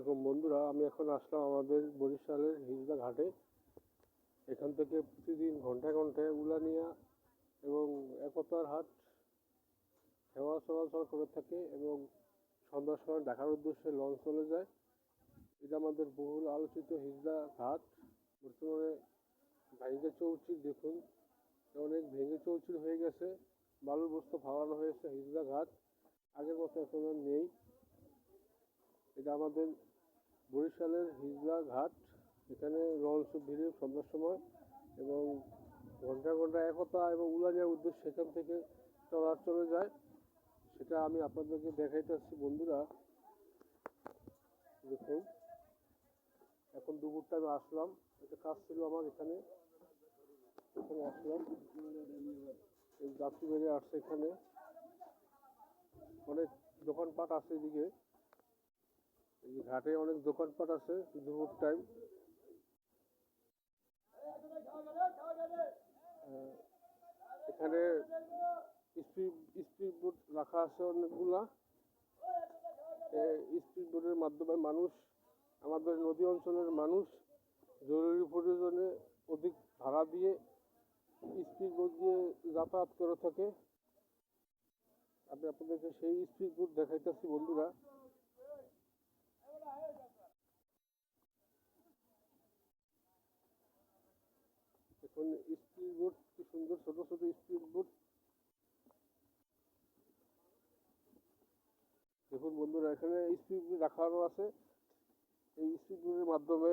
আলাইকুম বন্ধুরা, আমি এখন আসলাম আমাদের বরিশালের হিজলা ঘাটে। এখান থেকে প্রতিদিন ঘন্টায় ঘন্টায় উলানিয়া এবং একতার হাট হেওয়া চলাচল করে থাকে এবং সন্ধ্যার সময় ঢাকার উদ্দেশ্যে লঞ্চ চলে যায়। এটা আমাদের বহুল আলোচিত হিজলা ঘাট। বর্তমানে ভেঙে চৌচির দেখুন, অনেক ভেঙে চৌচির হয়ে গেছে, বালুর বস্তা ফালানো হয়েছে। হিজলা ঘাট আগের মতো এখন আর নেই। এটা আমাদের বরিশালের হিজলা ঘাট। এখানে লঞ্চ ভিড়ে সন্ধ্যার সময় এবং ঘন্টা ঘন্টা একতা এবং উলানিয়ার উদ্দেশ্যে সেখান থেকে ট্রলার চলে যায়। সেটা আমি আপনাদেরকে দেখাইতেছি বন্ধুরা। দেখুন, এখন দুপুর টাইমে আসলাম, একটা কাজ ছিল আমার এখানে আসলাম। এই যাত্রী বেরিয়ে আসছে, এখানে অনেক দোকানপাট আছে। এদিকে এই ঘাটে অনেক দোকানপাট আছে দুপুর টাইম। এখানে স্পিড বোট রাখা আছে অনেকগুলা। স্পিড বোটের মাধ্যমে মানুষ, আমাদের নদী অঞ্চলের মানুষ জরুরি প্রয়োজনে অধিক ভাড়া দিয়ে স্পিড বোট দিয়ে যাতায়াত করে থাকে। আমি আপনাদেরকে সেই স্পিড বোট দেখাইতেছি বন্ধুরা। এখন স্পিড বোট, কি সুন্দর ছোট ছোট স্পিড বোট দেখুন বন্ধুরা। এখানে স্পিড বোট রাখানো আছে। এই স্পিড বোটের মাধ্যমে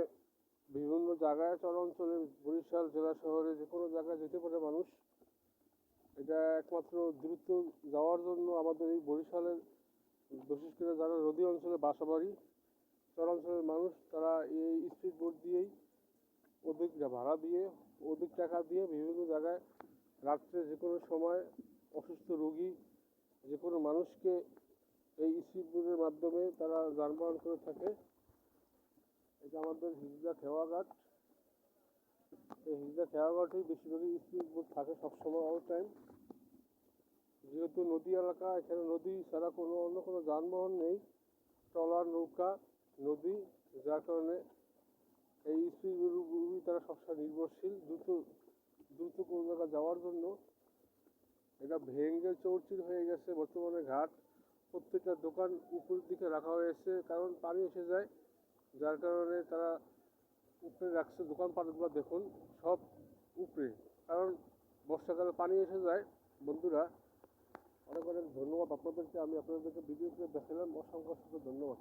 বিভিন্ন জায়গায় চরাঞ্চলে, বরিশাল জেলা শহরে যে কোনো জায়গায় যেতে পারে মানুষ। এটা একমাত্র দ্রুত যাওয়ার জন্য আমাদের এই বরিশালের, বিশেষ করে যারা নদী অঞ্চলে বাসাবাড়ি, চরাঞ্চলের মানুষ, তারা এই স্পিড বোট দিয়েই অধিক ভাড়া দিয়ে, অধিক টাকা দিয়ে বিভিন্ন জায়গায় রাত্রে যে কোনো সময় অসুস্থ রোগী যে কোনো মানুষকে এই স্পিড বোটের মাধ্যমে তারা যানবাহন করে থাকে। এটা আমাদের হিজলা খেওয়াঘাট। এই হিজলা খেওয়াঘাটেই বেশিরভাগই স্পিড বোট থাকে সবসময়, অল টাইম। যেহেতু নদী এলাকা, এখানে নদী ছাড়া অন্য কোনো যানবাহন নেই, ট্রলার, নৌকা, নদী, যার কারণে এই স্পিড বোটগুলি তারা সবসময় নির্ভরশীল দ্রুত কোনো জায়গায় যাওয়ার জন্য। এটা ভেঙে চৌচির হয়ে গেছে বর্তমানে ঘাট। প্রত্যেকটা দোকান উপরের দিকে রাখা হয়েছে, কারণ পানি এসে যায়, যার কারণে তারা উপরে রাখছে দোকানপাটগুলো। দেখুন সব উপরে, কারণ বর্ষাকালে পানি এসে যায়। বন্ধুরা, অনেক অনেক ধন্যবাদ আপনাদেরকে। আমি আপনাদেরকে ভিডিও করে দেখালাম। অসংখ্য ধন্যবাদ।